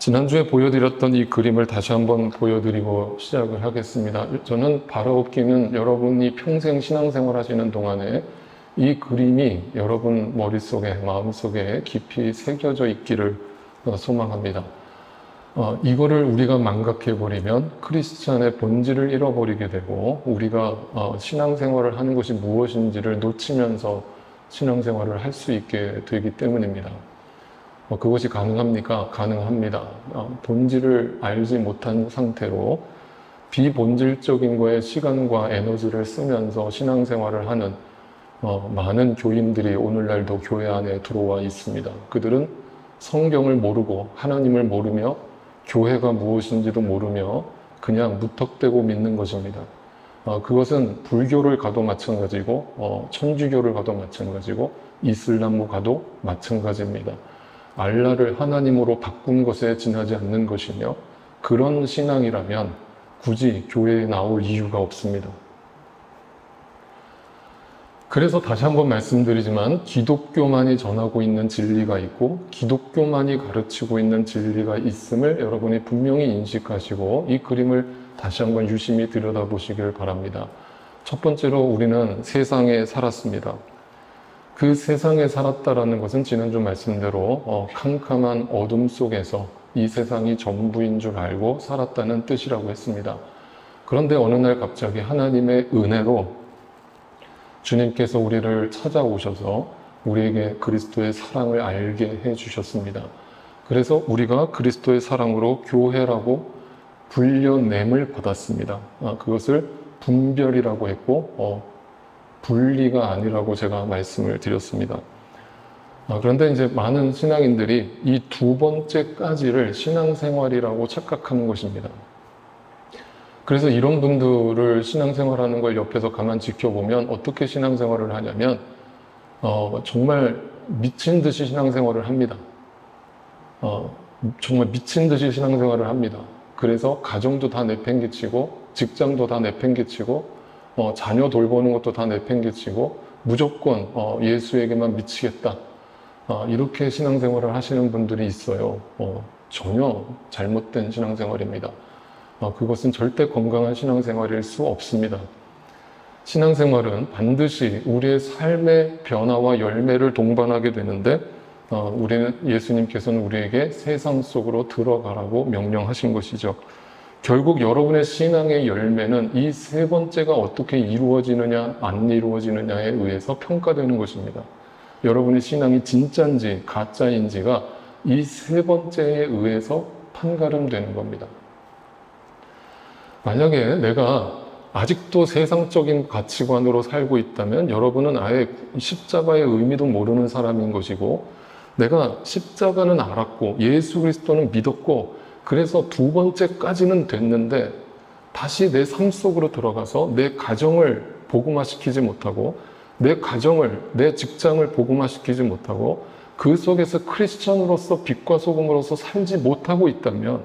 지난주에 보여드렸던 이 그림을 다시 한번 보여드리고 시작을 하겠습니다. 저는 바라옵기는 여러분이 평생 신앙생활 하시는 동안에 이 그림이 여러분 머릿속에, 마음속에 깊이 새겨져 있기를 소망합니다. 이거를 우리가 망각해버리면 크리스찬의 본질을 잃어버리게 되고 우리가 신앙생활을 하는 것이 무엇인지를 놓치면서 신앙생활을 할 수 있게 되기 때문입니다. 그것이 가능합니까? 가능합니다. 본질을 알지 못한 상태로 비본질적인 거에 시간과 에너지를 쓰면서 신앙생활을 하는 많은 교인들이 오늘날도 교회 안에 들어와 있습니다. 그들은 성경을 모르고 하나님을 모르며 교회가 무엇인지도 모르며 그냥 무턱대고 믿는 것입니다. 그것은 불교를 가도 마찬가지고 천주교를 가도 마찬가지고 이슬람을 가도 마찬가지입니다. 알라를 하나님으로 바꾼 것에 지나지 않는 것이며 그런 신앙이라면 굳이 교회에 나올 이유가 없습니다. 그래서 다시 한번 말씀드리지만 기독교만이 전하고 있는 진리가 있고 기독교만이 가르치고 있는 진리가 있음을 여러분이 분명히 인식하시고 이 그림을 다시 한번 유심히 들여다보시길 바랍니다. 첫 번째로 우리는 세상에 살았습니다. 그 세상에 살았다라는 것은 지난주 말씀대로 캄캄한 어둠 속에서 이 세상이 전부인 줄 알고 살았다는 뜻이라고 했습니다. 그런데 어느 날 갑자기 하나님의 은혜로 주님께서 우리를 찾아오셔서 우리에게 그리스도의 사랑을 알게 해주셨습니다. 그래서 우리가 그리스도의 사랑으로 교회라고 불려냄을 받았습니다. 그것을 분별이라고 했고 분리가 아니라고 제가 말씀을 드렸습니다. 그런데 이제 많은 신앙인들이 이 두 번째까지를 신앙생활이라고 착각하는 것입니다. 그래서 이런 분들을 신앙생활하는 걸 옆에서 가만 지켜보면 어떻게 신앙생활을 하냐면 정말 미친 듯이 신앙생활을 합니다. 정말 미친 듯이 신앙생활을 합니다. 그래서 가정도 다 내팽개치고 직장도 다 내팽개치고 자녀 돌보는 것도 다 내팽개치고 무조건 예수에게만 미치겠다. 이렇게 신앙생활을 하시는 분들이 있어요. 전혀 잘못된 신앙생활입니다. 그것은 절대 건강한 신앙생활일 수 없습니다. 신앙생활은 반드시 우리의 삶의 변화와 열매를 동반하게 되는데 예수님께서는 우리에게 세상 속으로 들어가라고 명령하신 것이죠. 결국 여러분의 신앙의 열매는 이 세 번째가 어떻게 이루어지느냐 안 이루어지느냐에 의해서 평가되는 것입니다. 여러분의 신앙이 진짜인지 가짜인지가 이 세 번째에 의해서 판가름되는 겁니다. 만약에 내가 아직도 세상적인 가치관으로 살고 있다면 여러분은 아예 십자가의 의미도 모르는 사람인 것이고 내가 십자가는 알았고 예수 그리스도는 믿었고 그래서 두 번째까지는 됐는데 다시 내 삶 속으로 들어가서 내 가정을 복음화시키지 못하고 내 직장을 복음화시키지 못하고 그 속에서 크리스천으로서 빛과 소금으로서 살지 못하고 있다면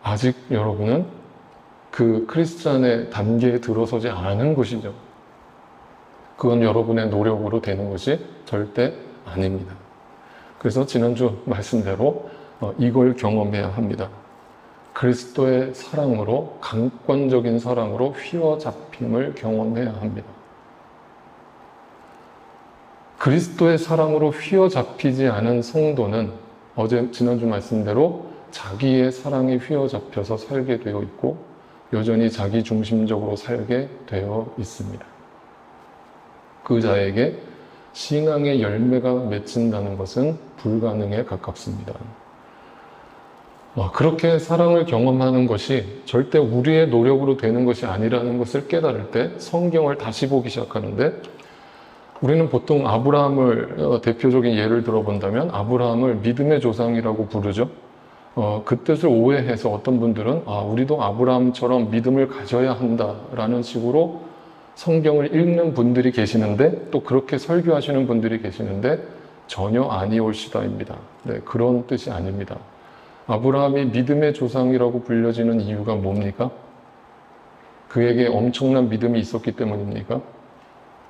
아직 여러분은 그 크리스찬의 단계에 들어서지 않은 것이죠. 그건 여러분의 노력으로 되는 것이 절대 아닙니다. 그래서 지난주 말씀대로 이걸 경험해야 합니다. 그리스도의 사랑으로 강권적인 사랑으로 휘어잡힘을 경험해야 합니다. 그리스도의 사랑으로 휘어잡히지 않은 성도는 지난주 말씀대로 자기의 사랑에 휘어잡혀서 살게 되어 있고 여전히 자기 중심적으로 살게 되어 있습니다. 그 자에게 신앙의 열매가 맺힌다는 것은 불가능에 가깝습니다. 그렇게 사랑을 경험하는 것이 절대 우리의 노력으로 되는 것이 아니라는 것을 깨달을 때 성경을 다시 보기 시작하는데 우리는 보통 아브라함을 대표적인 예를 들어본다면 아브라함을 믿음의 조상이라고 부르죠. 그 뜻을 오해해서 어떤 분들은 우리도 아브라함처럼 믿음을 가져야 한다라는 식으로 성경을 읽는 분들이 계시는데 또 그렇게 설교하시는 분들이 계시는데 전혀 아니올시다입니다. 그런 뜻이 아닙니다. 아브라함이 믿음의 조상이라고 불려지는 이유가 뭡니까? 그에게 엄청난 믿음이 있었기 때문입니까?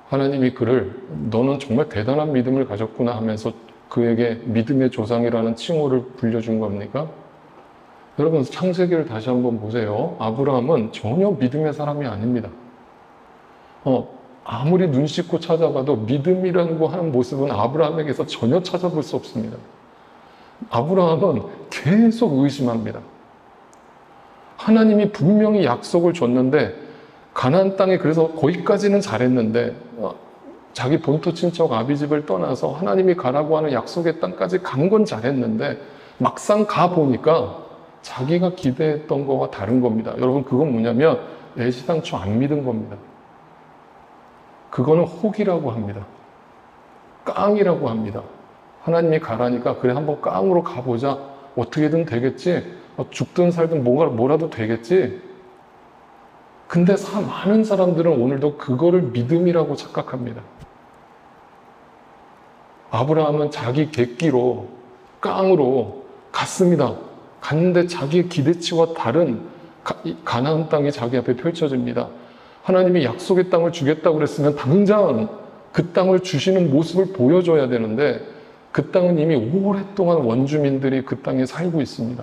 하나님이 그를 너는 정말 대단한 믿음을 가졌구나 하면서 그에게 믿음의 조상이라는 칭호를 불려준 겁니까? 여러분, 창세기를 다시 한번 보세요. 아브라함은 전혀 믿음의 사람이 아닙니다. 아무리 눈 씻고 찾아봐도 믿음이라고 하는 모습은 아브라함에게서 전혀 찾아볼 수 없습니다. 아브라함은 계속 의심합니다. 하나님이 분명히 약속을 줬는데 가나안 땅에 그래서 거기까지는 잘했는데 자기 본토 친척 아비집을 떠나서 하나님이 가라고 하는 약속의 땅까지 간 건 잘했는데 막상 가보니까 자기가 기대했던 거와 다른 겁니다. 여러분, 그건 뭐냐면 애시당초 안 믿은 겁니다. 그거는 혹이라고 합니다. 깡이라고 합니다. 하나님이 가라니까 그래 한번 깡으로 가보자. 어떻게든 되겠지. 죽든 살든 뭐라도 되겠지. 근데 많은 사람들은 오늘도 그거를 믿음이라고 착각합니다. 아브라함은 자기 객기로 깡으로 갔습니다. 갔는데 자기의 기대치와 다른 가나안 땅이 자기 앞에 펼쳐집니다. 하나님이 약속의 땅을 주겠다고 그랬으면 당장 그 땅을 주시는 모습을 보여줘야 되는데 그 땅은 이미 오랫동안 원주민들이 그 땅에 살고 있습니다.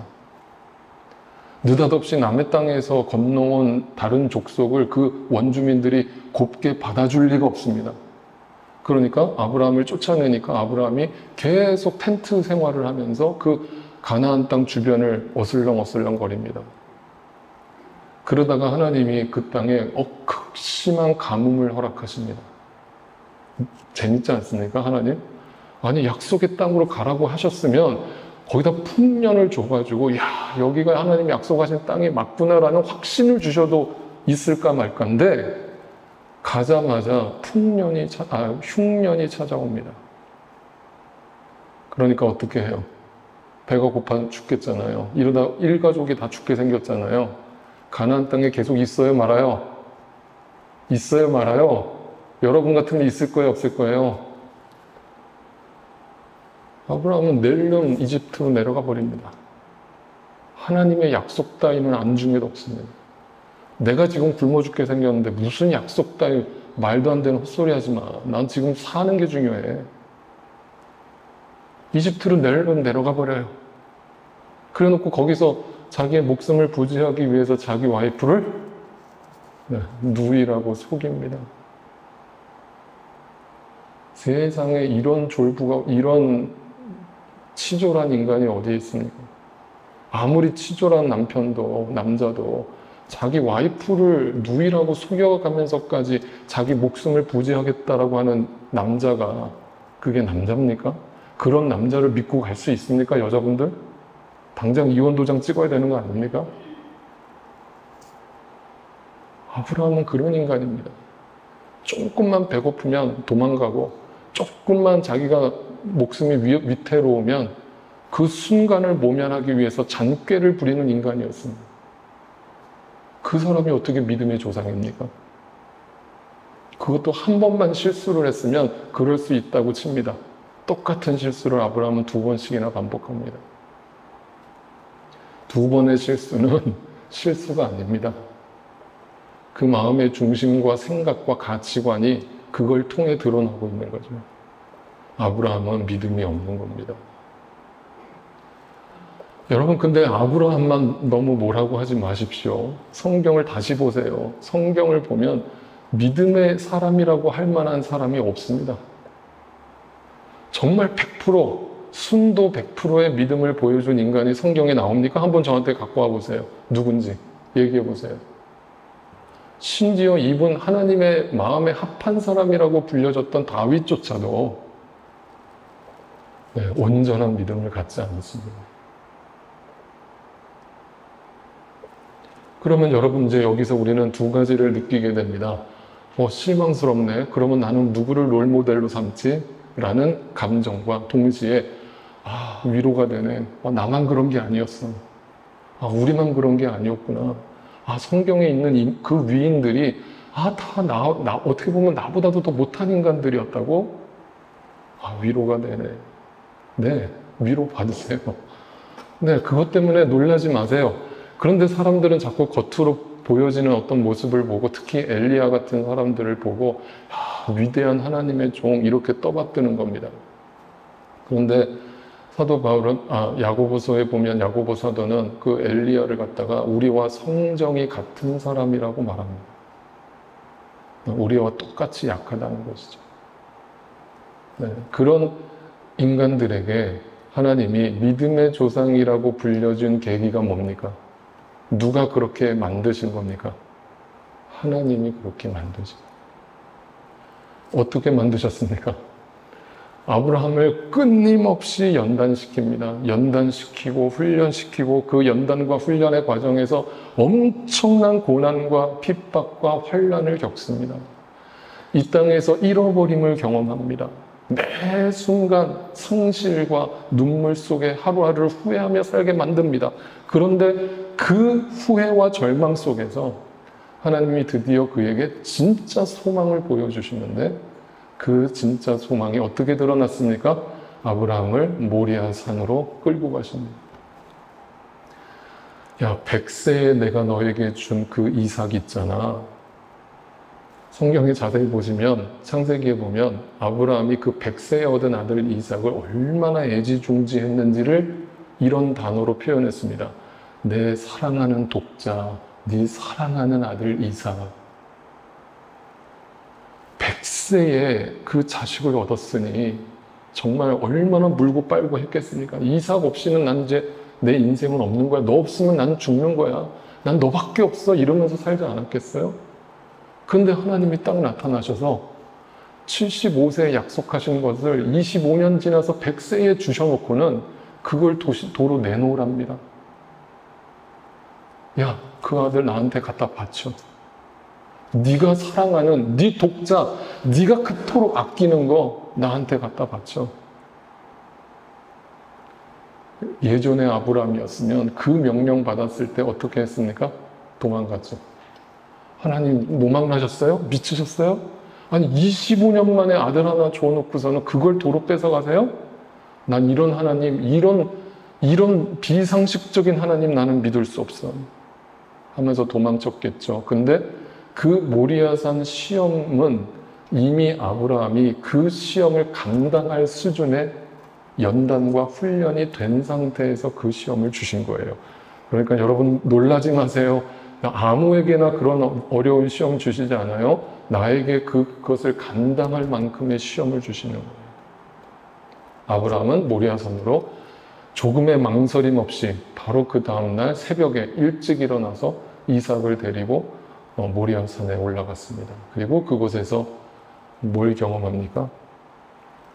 느닷없이 남의 땅에서 건너온 다른 족속을 그 원주민들이 곱게 받아줄 리가 없습니다. 그러니까 아브라함을 쫓아내니까 아브라함이 계속 텐트 생활을 하면서 그 가나안 땅 주변을 어슬렁어슬렁 거립니다. 그러다가 하나님이 그 땅에 극심한 가뭄을 허락하십니다. 재밌지 않습니까, 하나님? 아니, 약속의 땅으로 가라고 하셨으면 거기다 풍년을 줘가지고 여기가 하나님이 약속하신 땅이 맞구나라는 확신을 주셔도 있을까 말까인데 가자마자 흉년이 찾아옵니다. 그러니까 어떻게 해요? 배가 고파 죽겠잖아요. 이러다 일가족이 다 죽게 생겼잖아요. 가나안 땅에 계속 있어요, 말아요? 있어요, 말아요? 여러분 같으면 있을 거예요, 없을 거예요? 아브라함은 낼름 이집트로 내려가 버립니다. 하나님의 약속 따위는 안중에도 없습니다. 내가 지금 굶어 죽게 생겼는데 무슨 약속 따위, 말도 안 되는 헛소리 하지 마. 난 지금 사는 게 중요해. 이집트로 낼름 내려가 버려요. 그래 놓고 거기서 자기의 목숨을 부지하기 위해서 자기 와이프를 누이라고 속입니다. 세상에 이런 졸부가, 이런 치졸한 인간이 어디 있습니까? 아무리 치졸한 남자도 자기 와이프를 누이라고 속여가면서까지 자기 목숨을 부지하겠다라고 하는 남자가 그게 남자입니까? 그런 남자를 믿고 갈 수 있습니까, 여자분들? 당장 이혼 도장 찍어야 되는 거 아닙니까? 아브라함은 그런 인간입니다. 조금만 배고프면 도망가고 조금만 자기가 목숨이 위태로우면 그 순간을 모면하기 위해서 잔꾀를 부리는 인간이었습니다. 그 사람이 어떻게 믿음의 조상입니까? 그것도 한 번만 실수를 했으면 그럴 수 있다고 칩니다. 똑같은 실수를 아브라함은 2번씩이나 반복합니다. 2번의 실수는 실수가 아닙니다. 그 마음의 중심과 생각과 가치관이 그걸 통해 드러나고 있는 거죠. 아브라함은 믿음이 없는 겁니다. 여러분, 근데 아브라함만 너무 뭐라고 하지 마십시오. 성경을 다시 보세요. 성경을 보면 믿음의 사람이라고 할 만한 사람이 없습니다. 정말 100%, 순도 100%의 믿음을 보여준 인간이 성경에 나옵니까? 한번 저한테 갖고 와 보세요. 누군지 얘기해 보세요. 심지어 이분 하나님의 마음에 합한 사람이라고 불려졌던 다윗조차도 온전한 믿음을 갖지 않습니다. 그러면 여러분, 이제 여기서 우리는 2가지를 느끼게 됩니다. 실망스럽네. 그러면 나는 누구를 롤모델로 삼지? 라는 감정과 동시에 위로가 되네. 나만 그런 게 아니었어. 우리만 그런 게 아니었구나. 성경에 있는 그 위인들이 다 어떻게 보면 나보다도 더 못한 인간들이었다고? 위로가 되네. 네, 위로 받으세요. 네, 그것 때문에 놀라지 마세요. 그런데 사람들은 자꾸 겉으로 보여지는 어떤 모습을 보고, 특히 엘리야 같은 사람들을 보고 위대한 하나님의 종 이렇게 떠받드는 겁니다. 그런데 사도 바울은 야고보서에 보면 야고보 사도는 그 엘리야를 갖다가 우리와 성정이 같은 사람이라고 말합니다. 우리와 똑같이 약하다는 것이죠. 네, 그런 인간들에게 하나님이 믿음의 조상이라고 불려준 계기가 뭡니까? 누가 그렇게 만드신 겁니까? 하나님이 그렇게 만드신 거예요. 어떻게 만드셨습니까? 아브라함을 끊임없이 연단시킵니다. 연단시키고 훈련시키고 그 연단과 훈련의 과정에서 엄청난 고난과 핍박과 환난을 겪습니다. 이 땅에서 잃어버림을 경험합니다. 매 순간 상실과 눈물 속에 하루하루를 후회하며 살게 만듭니다. 그런데 그 후회와 절망 속에서 하나님이 드디어 그에게 진짜 소망을 보여주시는데 그 진짜 소망이 어떻게 드러났습니까? 아브라함을 모리아 산으로 끌고 가십니다. 야, 100세에 내가 너에게 준 그 이삭 있잖아. 성경에 자세히 보시면 창세기에 보면 아브라함이 그 100세에 얻은 아들 이삭을 얼마나 애지중지했는지를 이런 단어로 표현했습니다. 내 사랑하는 독자, 네 사랑하는 아들 이삭. 100세에 그 자식을 얻었으니 정말 얼마나 물고 빨고 했겠습니까? 이삭 없이는 난 이제 내 인생은 없는 거야. 너 없으면 난 죽는 거야. 난 너밖에 없어. 이러면서 살지 않았겠어요? 그런데 하나님이 딱 나타나셔서 75세에 약속하신 것을 25년 지나서 100세에 주셔놓고는 그걸 도로 내놓으랍니다. 야, 그 아들 나한테 갖다 바쳐. 네가 사랑하는 네 독자, 네가 그토록 아끼는 거 나한테 갖다 바쳐. 예전의 아브라함이었으면 그 명령 받았을 때 어떻게 했습니까? 도망갔죠. 하나님 노망나셨어요? 미치셨어요? 아니 25년 만에 아들 하나 줘놓고서는 그걸 도로 뺏어가세요? 난 이런 하나님, 이런 비상식적인 하나님 나는 믿을 수 없어 하면서 도망쳤겠죠. 근데 그 모리아산 시험은 이미 아브라함이 그 시험을 감당할 수준의 연단과 훈련이 된 상태에서 그 시험을 주신 거예요. 그러니까 여러분 놀라지 마세요. 아무에게나 그런 어려운 시험 주시지 않아요. 나에게 그것을 감당할 만큼의 시험을 주시는 거예요. 아브라함은 모리아산으로 조금의 망설임 없이 바로 그 다음날 새벽에 일찍 일어나서 이삭을 데리고 모리아산에 올라갔습니다. 그리고 그곳에서 뭘 경험합니까?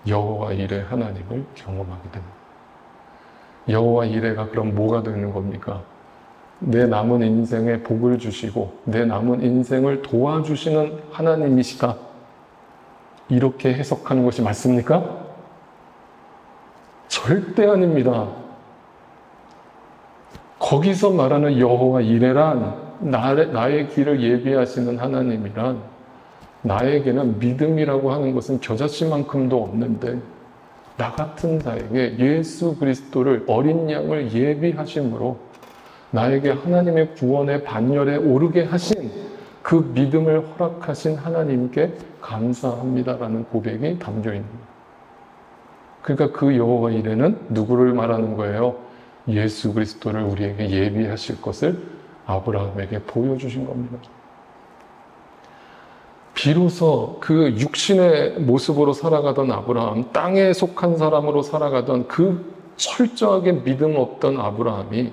여호와 이레 하나님을 경험하게 됩니다. 여호와 이레가 그럼 뭐가 되는 겁니까? 내 남은 인생에 복을 주시고 내 남은 인생을 도와주시는 하나님이시다. 이렇게 해석하는 것이 맞습니까? 절대 아닙니다. 거기서 말하는 여호와 이레란 나의 길을 예비하시는 하나님이란 나에게는 믿음이라고 하는 것은 겨자씨만큼도 없는데 나 같은 자에게 예수 그리스도를 어린 양을 예비하심으로 나에게 하나님의 구원의 반열에 오르게 하신 그 믿음을 허락하신 하나님께 감사합니다라는 고백이 담겨 있는 거예요. 그러니까 그 여호와 이레는 누구를 말하는 거예요? 예수 그리스도를 우리에게 예비하실 것을 아브라함에게 보여주신 겁니다. 비로소 그 육신의 모습으로 살아가던 아브라함, 땅에 속한 사람으로 살아가던 그 철저하게 믿음 없던 아브라함이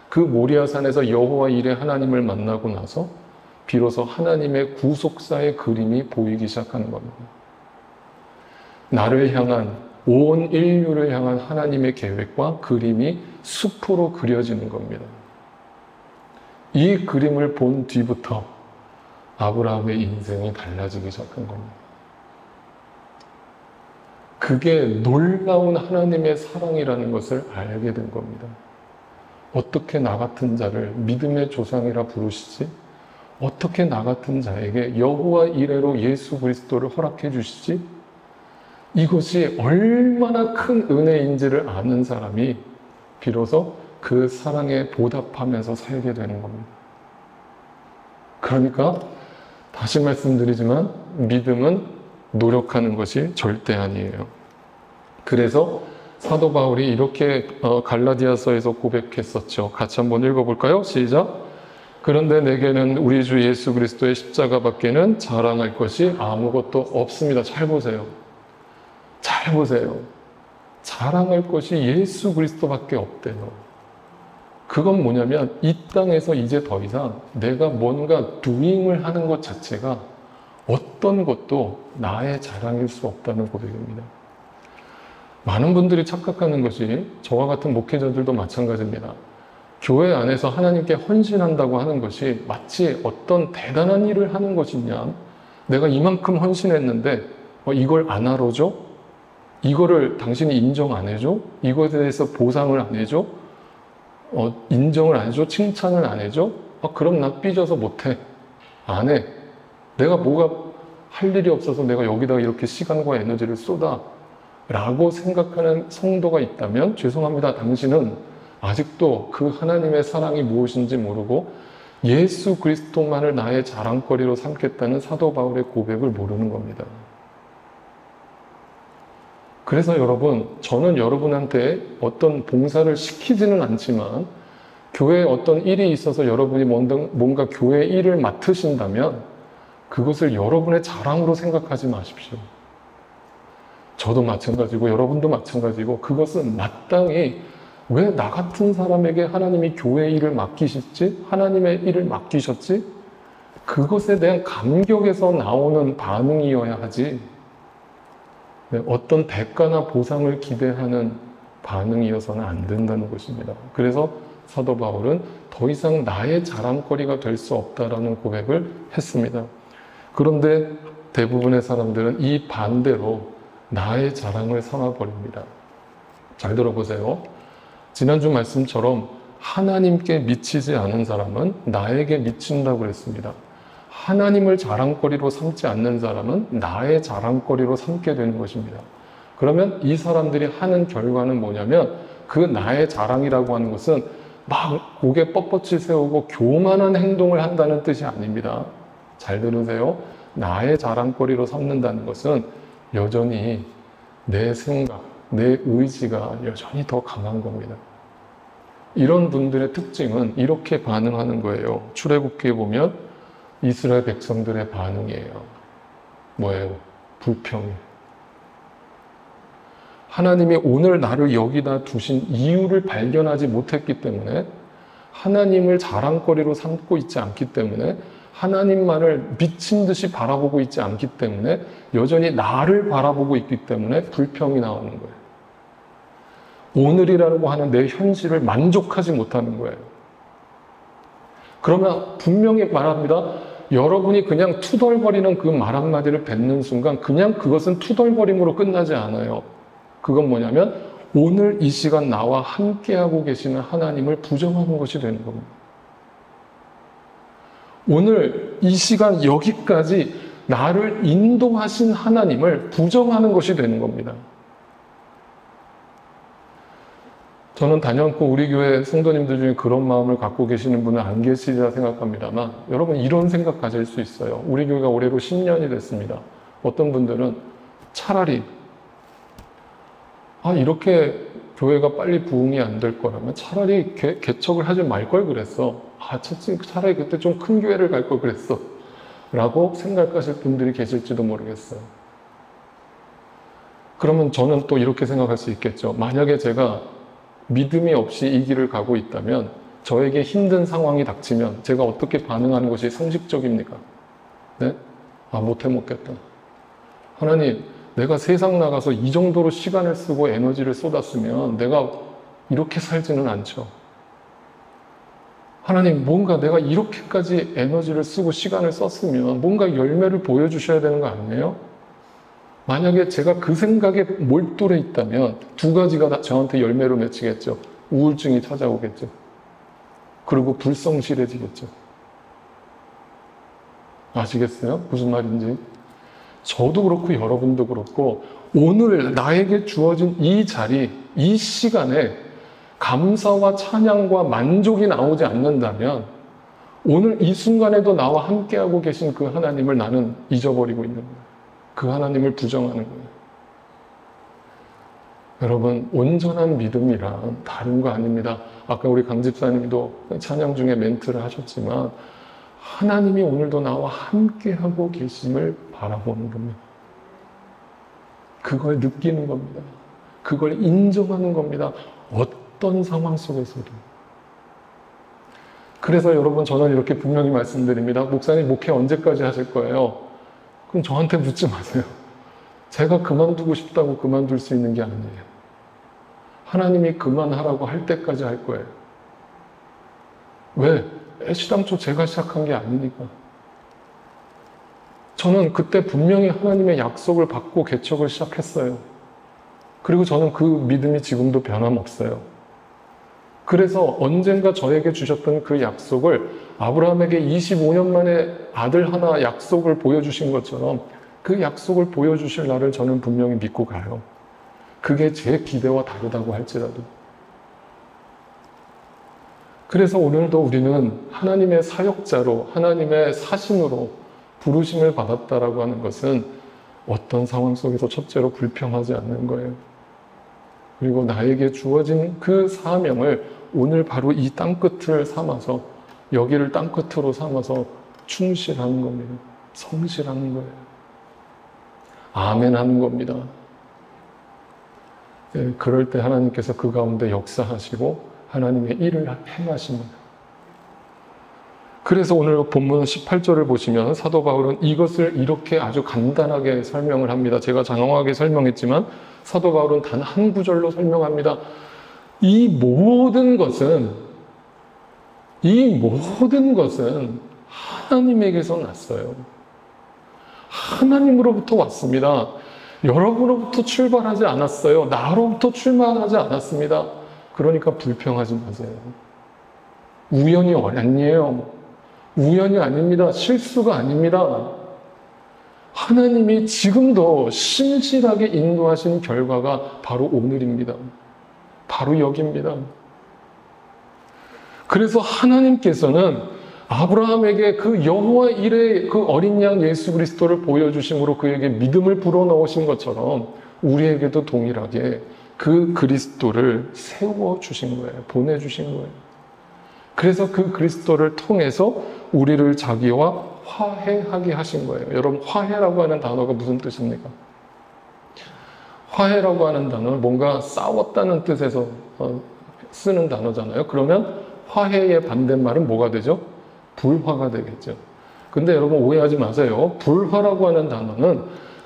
그 모리아산에서 여호와 이레 하나님을 만나고 나서 비로소 하나님의 구속사의 그림이 보이기 시작하는 겁니다. 나를 향한, 온 인류를 향한 하나님의 계획과 그림이 숲으로 그려지는 겁니다. 이 그림을 본 뒤부터 아브라함의 인생이 달라지기 시작한 겁니다. 그게 놀라운 하나님의 사랑이라는 것을 알게 된 겁니다. 어떻게 나 같은 자를 믿음의 조상이라 부르시지? 어떻게 나 같은 자에게 여호와 이레로 예수 그리스도를 허락해 주시지? 이것이 얼마나 큰 은혜인지를 아는 사람이 비로소 그 사랑에 보답하면서 살게 되는 겁니다. 그러니까 다시 말씀드리지만 믿음은 노력하는 것이 절대 아니에요. 그래서 사도 바울이 이렇게 갈라디아서에서 고백했었죠. 같이 한번 읽어볼까요? 시작. 그런데 내게는 우리 주 예수 그리스도의 십자가 밖에는 자랑할 것이 아무것도 없습니다. 잘 보세요. 잘 보세요. 자랑할 것이 예수 그리스도밖에 없대요. 그건 뭐냐면 이 땅에서 이제 더 이상 내가 뭔가 doing을 하는 것 자체가 어떤 것도 나의 자랑일 수 없다는 고백입니다. 많은 분들이 착각하는 것이 저와 같은 목회자들도 마찬가지입니다. 교회 안에서 하나님께 헌신한다고 하는 것이 마치 어떤 대단한 일을 하는 것이냐, 내가 이만큼 헌신했는데 이걸 안 알아줘? 이거를 당신이 인정 안 해줘? 이거에 대해서 보상을 안 해줘? 인정을 안 해줘? 칭찬을 안 해줘? 그럼 나 삐져서 못해. 안 해. 내가 뭐가 할 일이 없어서 내가 여기다가 이렇게 시간과 에너지를 쏟아 라고 생각하는 성도가 있다면 죄송합니다. 당신은 아직도 그 하나님의 사랑이 무엇인지 모르고 예수 그리스도만을 나의 자랑거리로 삼겠다는 사도 바울의 고백을 모르는 겁니다. 그래서 여러분, 저는 여러분한테 어떤 봉사를 시키지는 않지만 교회에 어떤 일이 있어서 여러분이 뭔가 교회 일을 맡으신다면 그것을 여러분의 자랑으로 생각하지 마십시오. 저도 마찬가지고 여러분도 마찬가지고 그것은 마땅히 왜 나 같은 사람에게 하나님이 교회 일을 맡기셨지? 하나님의 일을 맡기셨지? 그것에 대한 감격에서 나오는 반응이어야 하지 어떤 대가나 보상을 기대하는 반응이어서는 안 된다는 것입니다. 그래서 사도 바울은 더 이상 나의 자랑거리가 될 수 없다라는 고백을 했습니다. 그런데 대부분의 사람들은 이 반대로 나의 자랑을 삼아버립니다. 잘 들어보세요. 지난주 말씀처럼 하나님께 미치지 않은 사람은 나에게 미친다고 그랬습니다. 하나님을 자랑거리로 삼지 않는 사람은 나의 자랑거리로 삼게 되는 것입니다. 그러면 이 사람들이 하는 결과는 뭐냐면 그 나의 자랑이라고 하는 것은 막 고개 뻣뻣이 세우고 교만한 행동을 한다는 뜻이 아닙니다. 잘 들으세요. 나의 자랑거리로 삼는다는 것은 여전히 내 생각, 내 의지가 여전히 더 강한 겁니다. 이런 분들의 특징은 이렇게 반응하는 거예요. 출애굽기에 보면 이스라엘 백성들의 반응이에요. 뭐예요? 불평이에요. 하나님이 오늘 나를 여기다 두신 이유를 발견하지 못했기 때문에 하나님을 자랑거리로 삼고 있지 않기 때문에 하나님만을 미친 듯이 바라보고 있지 않기 때문에 여전히 나를 바라보고 있기 때문에 불평이 나오는 거예요. 오늘이라고 하는 내 현실을 만족하지 못하는 거예요. 그러면 분명히 말합니다. 여러분이 그냥 투덜거리는 그 말 한마디를 뱉는 순간 그냥 그것은 투덜거림으로 끝나지 않아요. 그건 뭐냐면 오늘 이 시간 나와 함께하고 계시는 하나님을 부정하는 것이 되는 겁니다. 오늘 이 시간 여기까지 나를 인도하신 하나님을 부정하는 것이 되는 겁니다. 저는 단연코 우리 교회 성도님들 중에 그런 마음을 갖고 계시는 분은 안 계시리라 생각합니다만 여러분 이런 생각 가질 수 있어요. 우리 교회가 올해로 10년이 됐습니다. 어떤 분들은 차라리 이렇게 교회가 빨리 부흥이 안 될 거라면 차라리 개척을 하지 말 걸 그랬어. 차라리 그때 좀 큰 교회를 갈 걸 그랬어. 라고 생각하실 분들이 계실지도 모르겠어요. 그러면 저는 또 이렇게 생각할 수 있겠죠. 만약에 제가 믿음이 없이 이 길을 가고 있다면 저에게 힘든 상황이 닥치면 제가 어떻게 반응하는 것이 상식적입니까? 네? 못 해먹겠다. 하나님, 내가 세상 나가서 이 정도로 시간을 쓰고 에너지를 쏟았으면 내가 이렇게 살지는 않죠. 하나님, 뭔가 내가 이렇게까지 에너지를 쓰고 시간을 썼으면 뭔가 열매를 보여주셔야 되는 거 아니에요? 만약에 제가 그 생각에 몰두해 있다면 두 가지가 저한테 열매로 맺히겠죠. 우울증이 찾아오겠죠. 그리고 불성실해지겠죠. 아시겠어요? 무슨 말인지? 저도 그렇고 여러분도 그렇고 오늘 나에게 주어진 이 자리, 이 시간에 감사와 찬양과 만족이 나오지 않는다면 오늘 이 순간에도 나와 함께하고 계신 그 하나님을 나는 잊어버리고 있는 거예요. 그 하나님을 부정하는 거예요. 여러분, 온전한 믿음이란 다른 거 아닙니다. 아까 우리 강 집사님도 찬양 중에 멘트를 하셨지만 하나님이 오늘도 나와 함께하고 계심을 바라보는 겁니다. 그걸 느끼는 겁니다. 그걸 인정하는 겁니다. 어떤 상황 속에서도. 그래서 여러분, 저는 이렇게 분명히 말씀드립니다. 목사님, 목회 언제까지 하실 거예요? 그럼 저한테 묻지 마세요. 제가 그만두고 싶다고 그만둘 수 있는 게 아니에요. 하나님이 그만하라고 할 때까지 할 거예요. 왜? 애시당초 제가 시작한 게 아니니까. 저는 그때 분명히 하나님의 약속을 받고 개척을 시작했어요. 그리고 저는 그 믿음이 지금도 변함없어요. 그래서 언젠가 저에게 주셨던 그 약속을 아브라함에게 25년 만에 아들 하나 약속을 보여주신 것처럼 그 약속을 보여주실 날을 저는 분명히 믿고 가요. 그게 제 기대와 다르다고 할지라도. 그래서 오늘도 우리는 하나님의 사역자로, 하나님의 사신으로 부르심을 받았다라고 하는 것은 어떤 상황 속에서 첫째로 불평하지 않는 거예요. 그리고 나에게 주어진 그 사명을 오늘 바로 이 땅끝을 삼아서, 여기를 땅끝으로 삼아서 충실하는 겁니다. 성실하는 거예요. 아멘 하는 겁니다. 네, 그럴 때 하나님께서 그 가운데 역사하시고 하나님의 일을 행하십니다. 그래서 오늘 본문 18절을 보시면 사도 바울은 이것을 이렇게 아주 간단하게 설명을 합니다. 제가 장황하게 설명했지만 사도 바울은 단 한 구절로 설명합니다. 이 모든 것은 하나님에게서 났어요. 하나님으로부터 왔습니다. 여러분으로부터 출발하지 않았어요. 나로부터 출발하지 않았습니다. 그러니까 불평하지 마세요. 우연이 아니에요. 우연이 아닙니다. 실수가 아닙니다. 하나님이 지금도 신실하게 인도하신 결과가 바로 오늘입니다. 바로 여기입니다. 그래서 하나님께서는 아브라함에게 그 여호와 일의 그 어린 양 예수 그리스도를 보여주심으로 그에게 믿음을 불어넣으신 것처럼 우리에게도 동일하게 그 그리스도를 세워주신 거예요. 보내주신 거예요. 그래서 그 그리스도를 통해서 우리를 자기와 화해하게 하신 거예요. 여러분, 화해라고 하는 단어가 무슨 뜻입니까? 화해라고 하는 단어는 뭔가 싸웠다는 뜻에서 쓰는 단어잖아요. 그러면 화해의 반대말은 뭐가 되죠? 불화가 되겠죠. 근데 여러분 오해하지 마세요. 불화라고 하는 단어는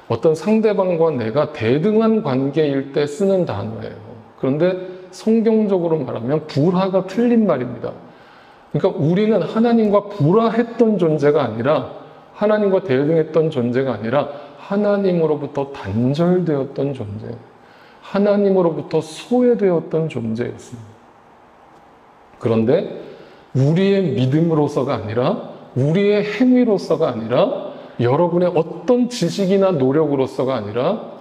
어떤 상대방과 내가 대등한 관계일 때 쓰는 단어예요. 그런데 성경적으로 말하면 불화가 틀린 말입니다. 그러니까 우리는 하나님과 불화했던 존재가 아니라, 하나님과 대등했던 존재가 아니라 하나님으로부터 단절되었던 존재, 하나님으로부터 소외되었던 존재였습니다. 그런데 우리의 믿음으로서가 아니라, 우리의 행위로서가 아니라, 여러분의 어떤 지식이나 노력으로서가 아니라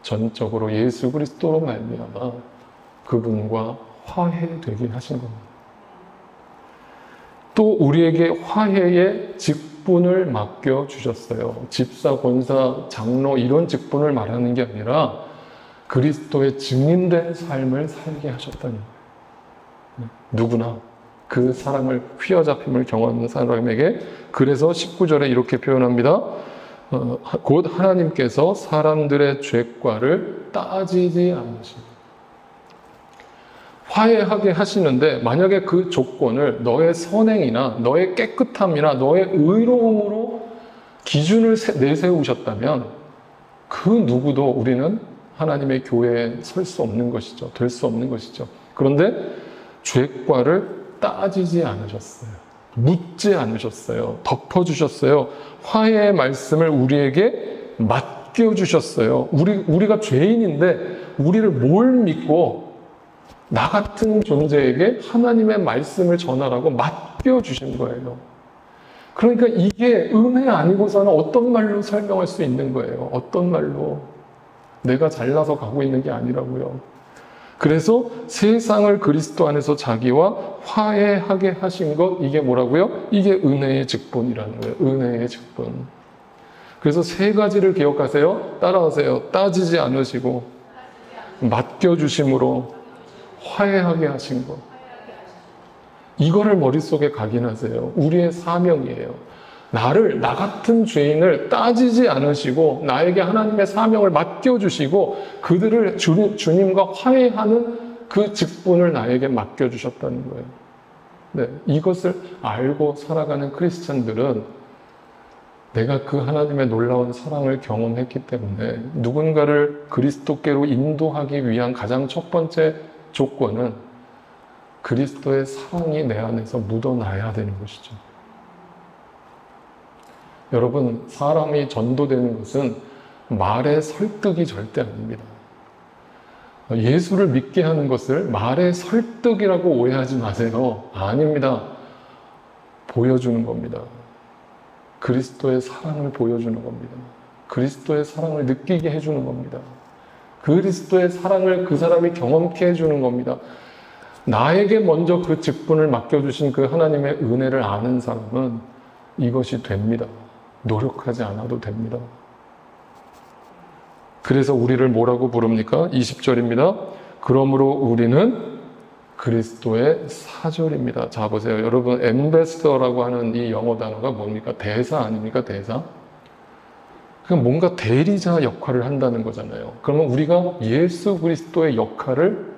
전적으로 예수 그리스도로 말미암아 그분과 화해되게 하신 겁니다. 또 우리에게 화해의 직분을 맡겨주셨어요. 집사, 권사, 장로 이런 직분을 말하는 게 아니라 그리스도의 증인된 삶을 살게 하셨다는 거예요. 누구나 그 사랑을, 휘어잡힘을 경험하는 사람에게. 그래서 19절에 이렇게 표현합니다. 곧 하나님께서 사람들의 죄과를 따지지 않으시고. 화해하게 하시는데 만약에 그 조건을 너의 선행이나 너의 깨끗함이나 너의 의로움으로 기준을 내세우셨다면 그 누구도 우리는 하나님의 교회에 설 수 없는 것이죠. 될 수 없는 것이죠. 그런데 죄과를 따지지 않으셨어요. 묻지 않으셨어요. 덮어주셨어요. 화해의 말씀을 우리에게 맡겨주셨어요. 우리가 죄인인데 우리를 뭘 믿고 나 같은 존재에게 하나님의 말씀을 전하라고 맡겨주신 거예요. 그러니까 이게 은혜 아니고서는 어떤 말로 설명할 수 있는 거예요. 어떤 말로. 내가 잘나서 가고 있는 게 아니라고요. 그래서 세상을 그리스도 안에서 자기와 화해하게 하신 것, 이게 뭐라고요? 이게 은혜의 직분이라는 거예요. 은혜의 직분. 그래서 세 가지를 기억하세요. 따라하세요. 따지지 않으시고, 맡겨주심으로 화해하게 하신 것. 이거를 머릿속에 각인하세요. 우리의 사명이에요. 나 같은 죄인을 따지지 않으시고 나에게 하나님의 사명을 맡겨주시고 그들을 주님과 화해하는 그 직분을 나에게 맡겨주셨다는 거예요. 네, 이것을 알고 살아가는 크리스찬들은 내가 그 하나님의 놀라운 사랑을 경험했기 때문에 누군가를 그리스도께로 인도하기 위한 가장 첫 번째 조건은 그리스도의 사랑이 내 안에서 묻어나야 되는 것이죠. 여러분, 사람이 전도되는 것은 말의 설득이 절대 아닙니다. 예수를 믿게 하는 것을 말의 설득이라고 오해하지 마세요. 아닙니다. 보여주는 겁니다. 그리스도의 사랑을 보여주는 겁니다. 그리스도의 사랑을 느끼게 해주는 겁니다. 그리스도의 사랑을 그 사람이 경험케 해주는 겁니다. 나에게 먼저 그 직분을 맡겨주신 그 하나님의 은혜를 아는 사람은 이것이 됩니다. 노력하지 않아도 됩니다. 그래서 우리를 뭐라고 부릅니까? 20절입니다. 그러므로 우리는 그리스도의 사절입니다. 자, 보세요. 여러분, 엠베스더라고 하는 이 영어 단어가 뭡니까? 대사 아닙니까? 대사. 그냥 뭔가 대리자 역할을 한다는 거잖아요. 그러면 우리가 예수 그리스도의 역할을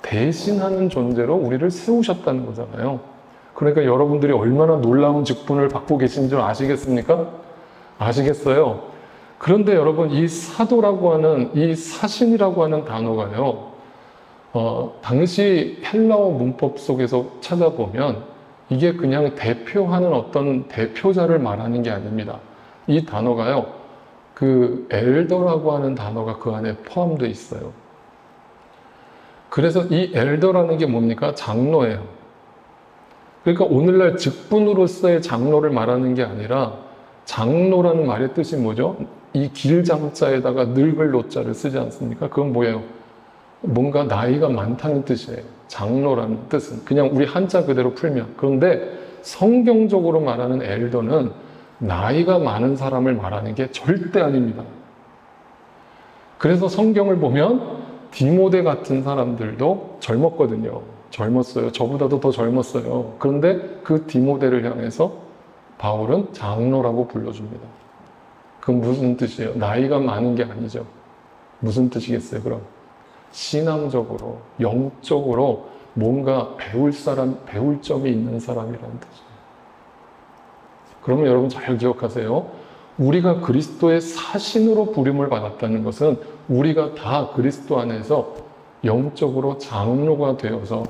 대신하는 존재로 우리를 세우셨다는 거잖아요. 그러니까 여러분들이 얼마나 놀라운 직분을 받고 계신 줄 아시겠습니까? 아시겠어요? 그런데 여러분, 이 사도라고 하는, 이 사신이라고 하는 단어가요, 당시 헬라어 문법 속에서 찾아보면 이게 그냥 대표하는 어떤 대표자를 말하는 게 아닙니다. 이 단어가요, 그 엘더라고 하는 단어가 그 안에 포함되어 있어요. 그래서 이 엘더라는 게 뭡니까? 장로예요. 그러니까 오늘날 직분으로서의 장로를 말하는 게 아니라 장로라는 말의 뜻이 뭐죠? 이 길장자에다가 늙을 노자를 쓰지 않습니까? 그건 뭐예요? 뭔가 나이가 많다는 뜻이에요. 장로라는 뜻은. 그냥 우리 한자 그대로 풀면. 그런데 성경적으로 말하는 엘더는 나이가 많은 사람을 말하는 게 절대 아닙니다. 그래서 성경을 보면 디모데 같은 사람들도 젊었거든요. 젊었어요. 저보다도 더 젊었어요. 그런데 그 디모데를 향해서 바울은 장로라고 불러줍니다. 그건 무슨 뜻이에요? 나이가 많은 게 아니죠. 무슨 뜻이겠어요, 그럼? 신앙적으로, 영적으로 뭔가 배울 점이 있는 사람이라는 뜻이에요. 그러면 여러분 잘 기억하세요. 우리가 그리스도의 사신으로 부름을 받았다는 것은 우리가 다 그리스도 안에서 영적으로 장로가 되어서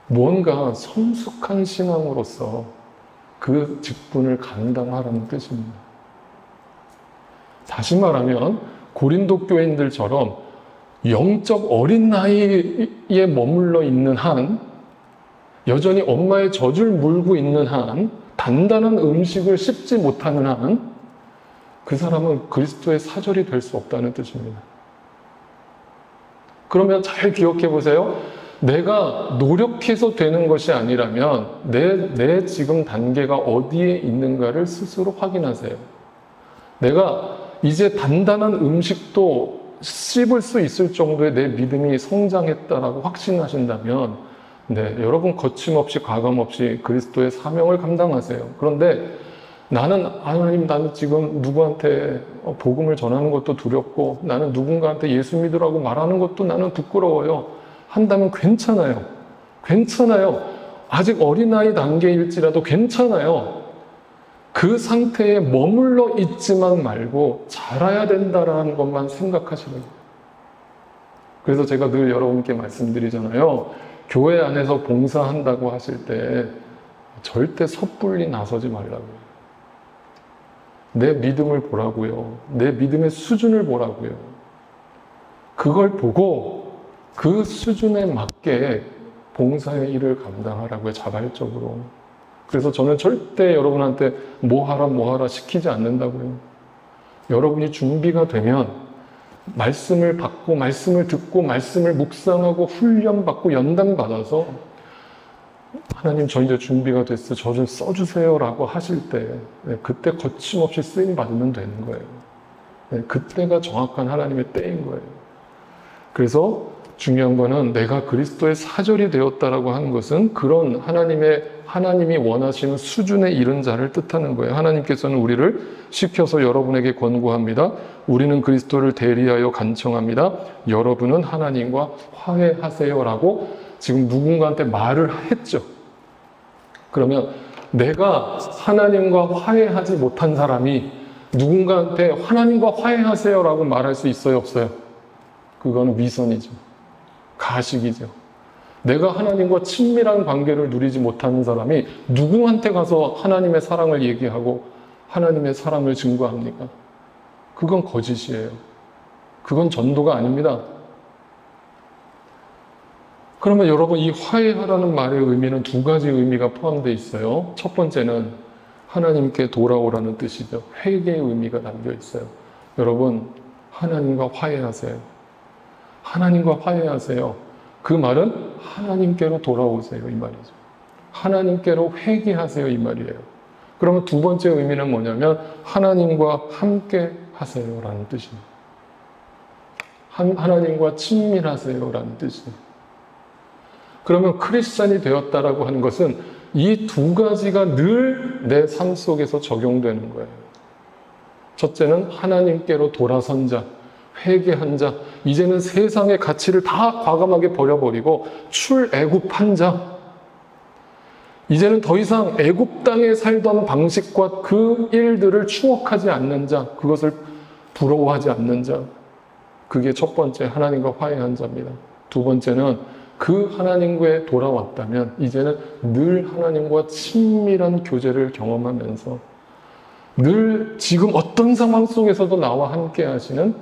뭔가 성숙한 신앙으로서 그 직분을 감당하라는 뜻입니다. 다시 말하면 고린도 교인들처럼 영적 어린 나이에 머물러 있는 한, 여전히 엄마의 젖을 물고 있는 한, 단단한 음식을 씹지 못하는 한, 그 사람은 그리스도의 사절이 될 수 없다는 뜻입니다. 그러면 잘 기억해 보세요. 내가 노력해서 되는 것이 아니라면 내 지금 단계가 어디에 있는가를 스스로 확인하세요. 내가 이제 단단한 음식도 씹을 수 있을 정도의 내 믿음이 성장했다라고 확신하신다면, 네, 여러분 거침없이 과감없이 그리스도의 사명을 감당하세요. 그런데 하나님, 나는 지금 누구한테 복음을 전하는 것도 두렵고, 나는 누군가한테 예수 믿으라고 말하는 것도 나는 부끄러워요. 한다면 괜찮아요. 괜찮아요. 아직 어린아이 단계일지라도 괜찮아요. 그 상태에 머물러 있지만 말고 자라야 된다라는 것만 생각하시는 거예요. 그래서 제가 늘 여러분께 말씀드리잖아요. 교회 안에서 봉사한다고 하실 때 절대 섣불리 나서지 말라고요. 내 믿음을 보라고요. 내 믿음의 수준을 보라고요. 그걸 보고 그 수준에 맞게 봉사의 일을 감당하라고요. 자발적으로. 그래서 저는 절대 여러분한테 뭐 하라 시키지 않는다고요. 여러분이 준비가 되면 말씀을 받고, 말씀을 듣고, 말씀을 묵상하고, 훈련받고, 연단받아서 하나님, 저 이제 준비가 됐어, 저 좀 써주세요 라고 하실 때, 그때 거침없이 쓰임 받으면 되는 거예요. 그때가 정확한 하나님의 때인 거예요. 그래서 중요한 거는 내가 그리스도의 사절이 되었다라고 하는 것은 그런 하나님이 원하시는 수준에 이른 자를 뜻하는 거예요. 하나님께서는 우리를 시켜서 여러분에게 권고합니다. 우리는 그리스도를 대리하여 간청합니다. 여러분은 하나님과 화해하세요라고 지금 누군가한테 말을 했죠. 그러면 내가 하나님과 화해하지 못한 사람이 누군가한테 하나님과 화해하세요라고 말할 수 있어요, 없어요? 그거는 위선이죠. 가식이죠. 내가 하나님과 친밀한 관계를 누리지 못하는 사람이 누구한테 가서 하나님의 사랑을 얘기하고 하나님의 사랑을 증거합니까? 그건 거짓이에요. 그건 전도가 아닙니다. 그러면 여러분, 이 화해하라는 말의 의미는 두 가지 의미가 포함되어 있어요. 첫 번째는 하나님께 돌아오라는 뜻이죠. 회개의 의미가 담겨 있어요. 여러분, 하나님과 화해하세요. 하나님과 화해하세요. 그 말은 하나님께로 돌아오세요, 이 말이죠. 하나님께로 회개하세요, 이 말이에요. 그러면 두 번째 의미는 뭐냐면 하나님과 함께 하세요라는 뜻입니다. 하나님과 친밀하세요라는 뜻이에요. 그러면 크리스찬이 되었다라고 하는 것은 이 두 가지가 늘 내 삶 속에서 적용되는 거예요. 첫째는 하나님께로 돌아선 자, 회개한 자, 이제는 세상의 가치를 다 과감하게 버려버리고 출애굽한 자, 이제는 더 이상 애굽 땅에 살던 방식과 그 일들을 추억하지 않는 자, 그것을 부러워하지 않는 자, 그게 첫 번째 하나님과 화해한 자입니다. 두 번째는 그 하나님께 돌아왔다면 이제는 늘 하나님과 친밀한 교제를 경험하면서 늘 지금 어떤 상황 속에서도 나와 함께 하시는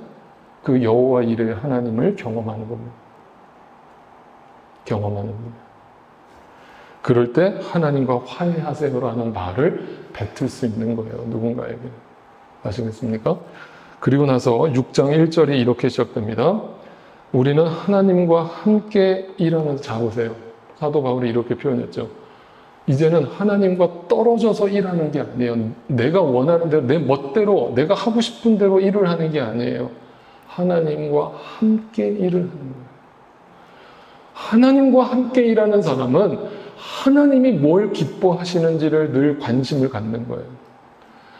그 여호와 이레 하나님을 경험하는 겁니다. 경험하는 겁니다. 그럴 때 하나님과 화해하세요라는 말을 뱉을 수 있는 거예요. 누군가에게. 아시겠습니까? 그리고 나서 6장 1절이 이렇게 시작됩니다. 우리는 하나님과 함께 일하는 자 보세요. 사도 바울이 이렇게 표현했죠. 이제는 하나님과 떨어져서 일하는 게 아니에요. 내가 원하는 대로, 내 멋대로, 내가 하고 싶은 대로 일을 하는 게 아니에요. 하나님과 함께 일을 하는 거예요. 하나님과 함께 일하는 사람은 하나님이 뭘 기뻐하시는지를 늘 관심을 갖는 거예요.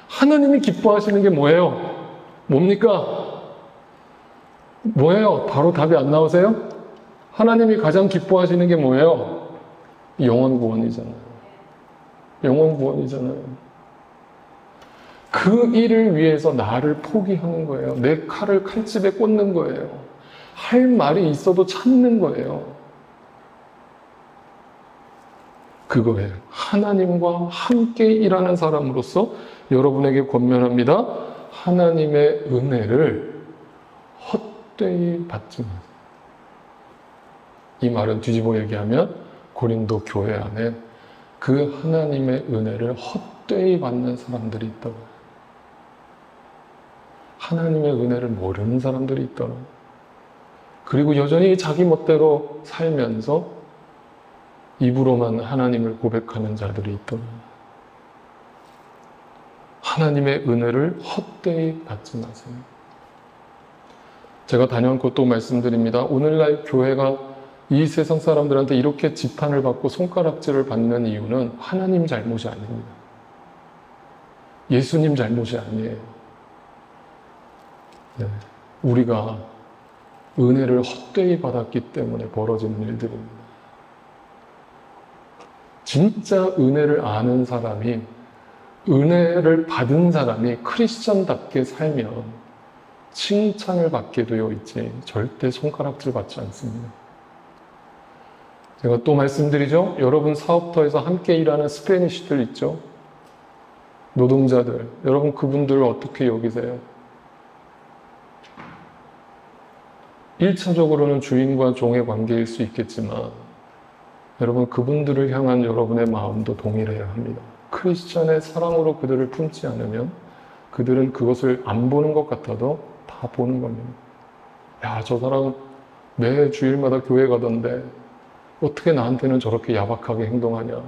하나님이 기뻐하시는 게 뭐예요? 뭡니까? 뭐예요? 바로 답이 안 나오세요? 하나님이 가장 기뻐하시는 게 뭐예요? 영혼 구원이잖아요. 영혼 구원이잖아요. 그 일을 위해서 나를 포기하는 거예요. 내 칼을 칼집에 꽂는 거예요. 할 말이 있어도 참는 거예요. 그거예요. 하나님과 함께 일하는 사람으로서 여러분에게 권면합니다. 하나님의 은혜를 헛되이 받지 마세요. 이 말은 뒤집어 얘기하면 고린도 교회 안에 그 하나님의 은혜를 헛되이 받는 사람들이 있더라. 하나님의 은혜를 모르는 사람들이 있더라. 그리고 여전히 자기 멋대로 살면서 입으로만 하나님을 고백하는 자들이 있더라. 하나님의 은혜를 헛되이 받지 마세요. 제가 단연코 또 말씀드립니다. 오늘날 교회가 이 세상 사람들한테 이렇게 지탄을 받고 손가락질을 받는 이유는 하나님 잘못이 아닙니다. 예수님 잘못이 아니에요. 네. 우리가 은혜를 헛되이 받았기 때문에 벌어지는 일들입니다. 진짜 은혜를 아는 사람이, 은혜를 받은 사람이 크리스천답게 살면 칭찬을 받게 되어 있지 절대 손가락질 받지 않습니다. 제가 또 말씀드리죠. 여러분 사업터에서 함께 일하는 스페니쉬들 있죠. 노동자들. 여러분 그분들을 어떻게 여기세요? 1차적으로는 주인과 종의 관계일 수 있겠지만 여러분 그분들을 향한 여러분의 마음도 동일해야 합니다. 크리스천의 사랑으로 그들을 품지 않으면 그들은 그것을 안 보는 것 같아도 다 보는 겁니다. 야, 저 사람 매 주일마다 교회 가던데 어떻게 나한테는 저렇게 야박하게 행동하냐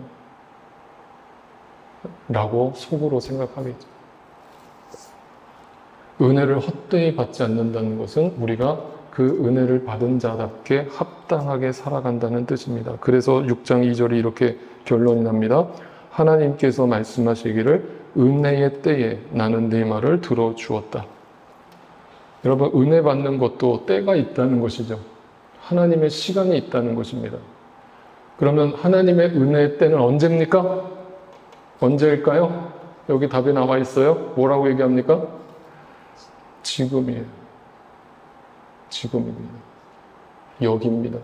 라고 속으로 생각하겠죠. 은혜를 헛되이 받지 않는다는 것은 우리가 그 은혜를 받은 자답게 합당하게 살아간다는 뜻입니다. 그래서 6장 2절이 이렇게 결론이 납니다. 하나님께서 말씀하시기를 은혜의 때에 나는 네 말을 들어주었다. 여러분, 은혜 받는 것도 때가 있다는 것이죠. 하나님의 시간이 있다는 것입니다. 그러면 하나님의 은혜의 때는 언제입니까? 언제일까요? 여기 답이 나와 있어요. 뭐라고 얘기합니까? 지금이에요. 지금입니다. 여기입니다.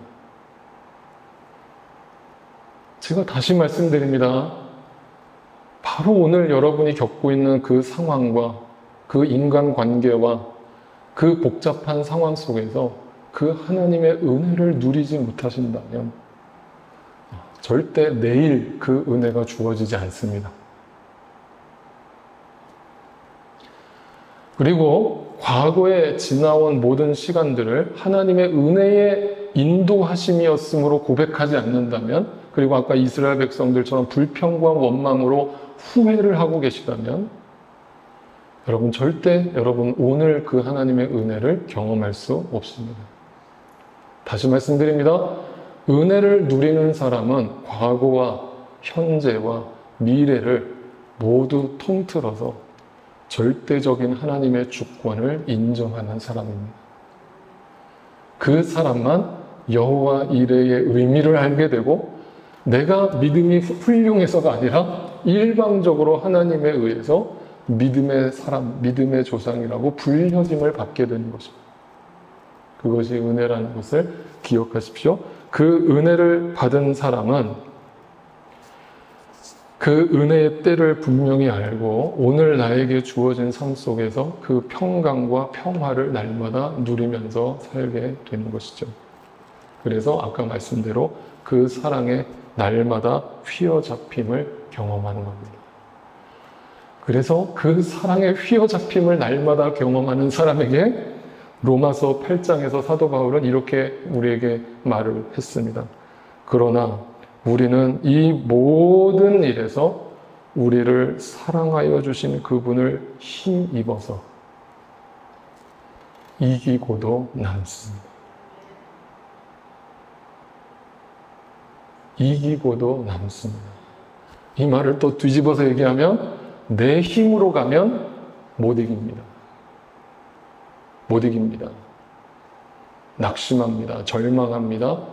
제가 다시 말씀드립니다. 바로 오늘 여러분이 겪고 있는 그 상황과 그 인간관계와 그 복잡한 상황 속에서 그 하나님의 은혜를 누리지 못하신다면 절대 내일 그 은혜가 주어지지 않습니다. 그리고 과거에 지나온 모든 시간들을 하나님의 은혜의 인도하심이었으므로 고백하지 않는다면, 그리고 아까 이스라엘 백성들처럼 불평과 원망으로 후회를 하고 계시다면 여러분 절대 여러분 오늘 그 하나님의 은혜를 경험할 수 없습니다. 다시 말씀드립니다. 은혜를 누리는 사람은 과거와 현재와 미래를 모두 통틀어서 절대적인 하나님의 주권을 인정하는 사람입니다. 그 사람만 여호와 이레의 의미를 알게 되고 내가 믿음이 훌륭해서가 아니라 일방적으로 하나님에 의해서 믿음의 사람, 믿음의 조상이라고 불려짐을 받게 되는 것입니다. 그것이 은혜라는 것을 기억하십시오. 그 은혜를 받은 사람은 그 은혜의 때를 분명히 알고 오늘 나에게 주어진 삶 속에서 그 평강과 평화를 날마다 누리면서 살게 되는 것이죠. 그래서 아까 말씀대로 그 사랑에 날마다 휘어잡힘을 경험하는 겁니다. 그래서 그 사랑의 휘어잡힘을 날마다 경험하는 사람에게 로마서 8장에서 사도 바울은 이렇게 우리에게 말을 했습니다. 그러나 우리는 이 모든 일에서 우리를 사랑하여 주신 그분을 힘입어서 이기고도 남습니다. 이기고도 남습니다. 이 말을 또 뒤집어서 얘기하면 내 힘으로 가면 못 이깁니다. 못 이깁니다. 낙심합니다. 절망합니다.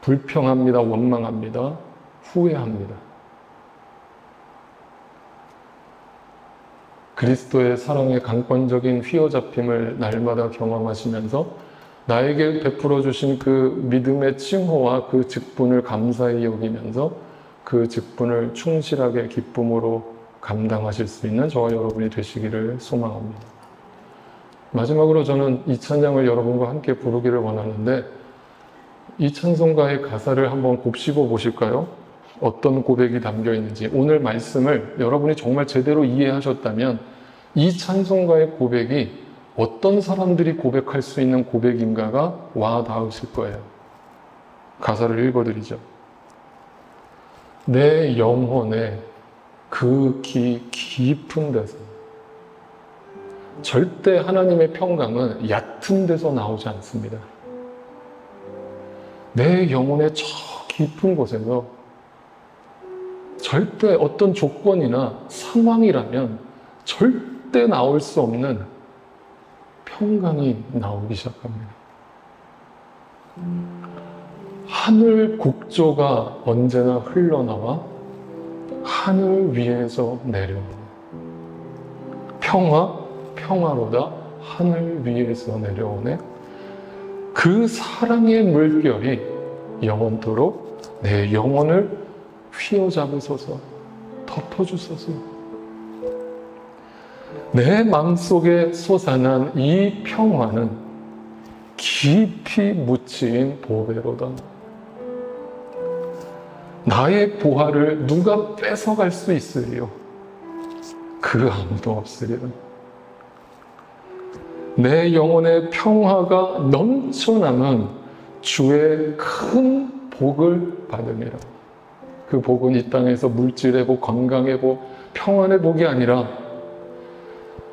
불평합니다. 원망합니다. 후회합니다. 그리스도의 사랑의 강권적인 휘어잡힘을 날마다 경험하시면서 나에게 베풀어 주신 그 믿음의 칭호와 그 직분을 감사히 여기면서 그 직분을 충실하게 기쁨으로 감당하실 수 있는 저와 여러분이 되시기를 소망합니다. 마지막으로 저는 이 찬양을 여러분과 함께 부르기를 원하는데 이 찬송가의 가사를 한번 곱씹어 보실까요? 어떤 고백이 담겨 있는지. 오늘 말씀을 여러분이 정말 제대로 이해하셨다면 이 찬송가의 고백이 어떤 사람들이 고백할 수 있는 고백인가가 와 닿으실 거예요. 가사를 읽어드리죠. 내 영혼에 그 깊은 데서, 절대 하나님의 평강은 얕은 데서 나오지 않습니다. 내 영혼의 저 깊은 곳에서 절대 어떤 조건이나 상황이라면 절대 나올 수 없는 평강이 나오기 시작합니다. 하늘 곡조가 언제나 흘러나와 하늘 위에서 내려오는 평화로다 하늘 위에서 내려오네. 그 사랑의 물결이 영원토록 내 영혼을 휘어잡으소서, 덮어주소서. 내 마음속에 솟아난 이 평화는 깊이 묻힌 보배로다. 나의 보화를 누가 뺏어갈 수 있으리요? 그 아무도 없으리라. 내 영혼의 평화가 넘쳐나는 주의 큰 복을 받으리라. 그 복은 이 땅에서 물질의 복, 건강의 복, 평안의 복이 아니라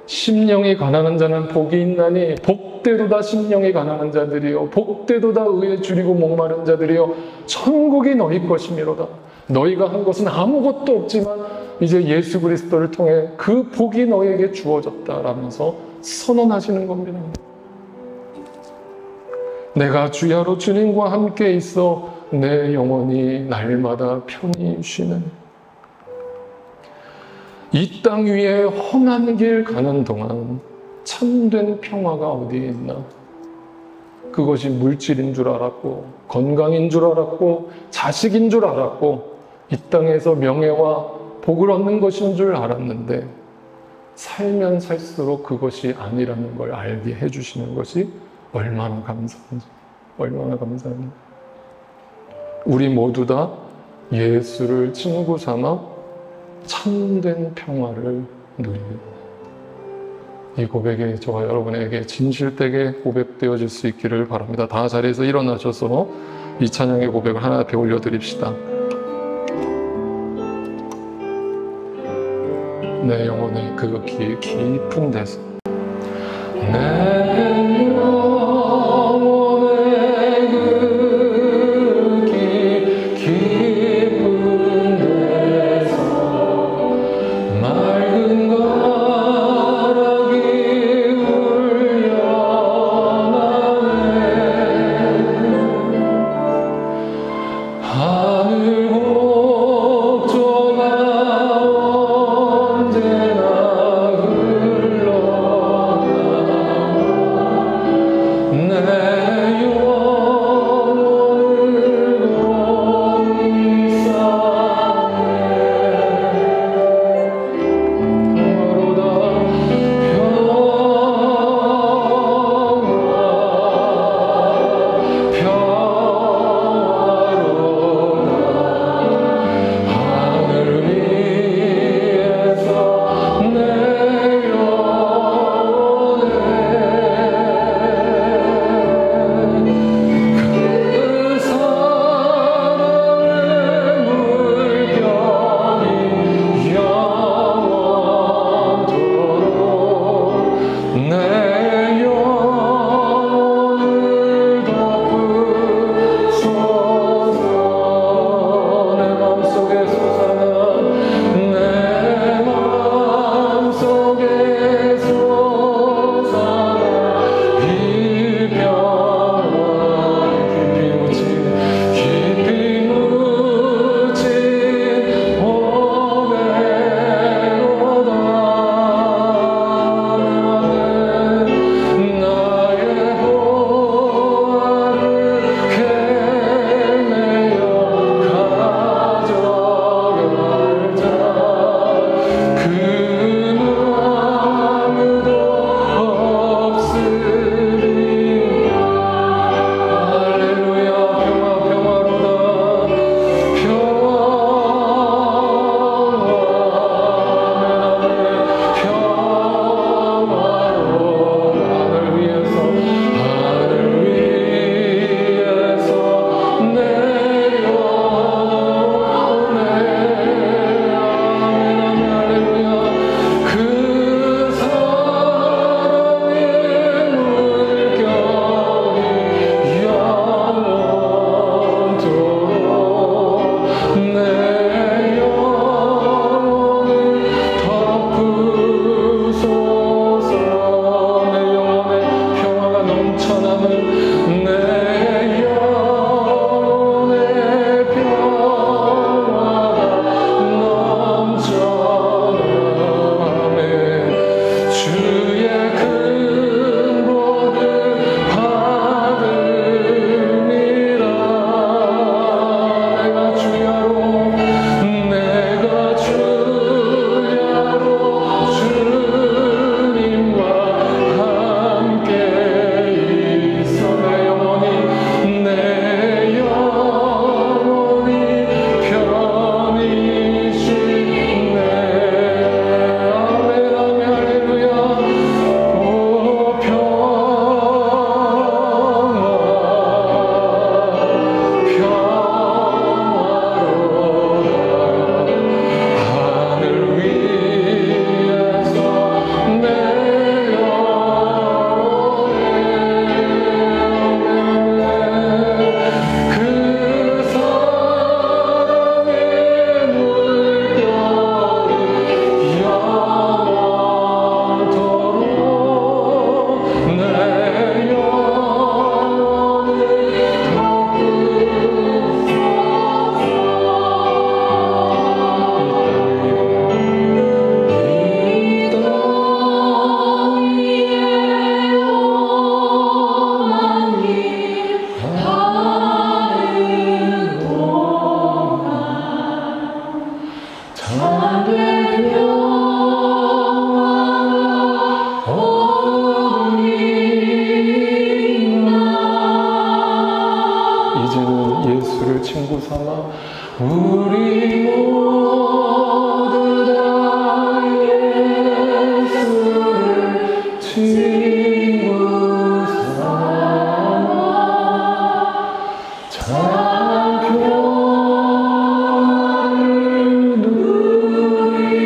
심령이 가난한 자는 복이 있나니 복된 복되도다 심령이 가난한 자들이여, 복되도다 의에 줄이고 목마른 자들이여, 천국이 너희 것이미로다. 너희가 한 것은 아무것도 없지만 이제 예수 그리스도를 통해 그 복이 너희에게 주어졌다라면서 선언하시는 겁니다. 내가 주야로 주님과 함께 있어 내 영혼이 날마다 편히 쉬는. 이 땅 위에 험한 길 가는 동안 참된 평화가 어디에 있나? 그것이 물질인 줄 알았고, 건강인 줄 알았고, 자식인 줄 알았고, 이 땅에서 명예와 복을 얻는 것인 줄 알았는데, 살면 살수록 그것이 아니라는 걸 알게 해주시는 것이 얼마나 감사한지, 얼마나 감사한지. 우리 모두 다 예수를 친구 삼아 참된 평화를 누리고, 이 고백이 저와 여러분에게 진실되게 고백되어질 수 있기를 바랍니다. 다 자리에서 일어나셔서 이 찬양의 고백을 하나 앞에 올려드립시다. 내 영혼의 그 깊은 데서, 내 영혼의 그 깊은 데서 맑은 가락이 울려나네. 하늘 우리 모두 다 예수를 친구 삼아 자교를 누리게.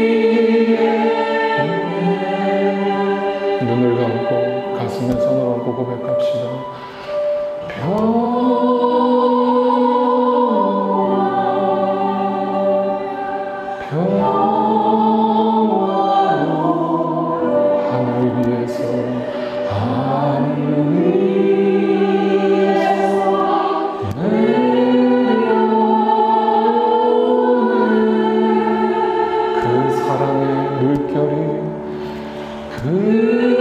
눈을 감고 가슴에 손을 얹고 고백합시다. 하늘 위에서 내려오는 그 사랑의 물결이 그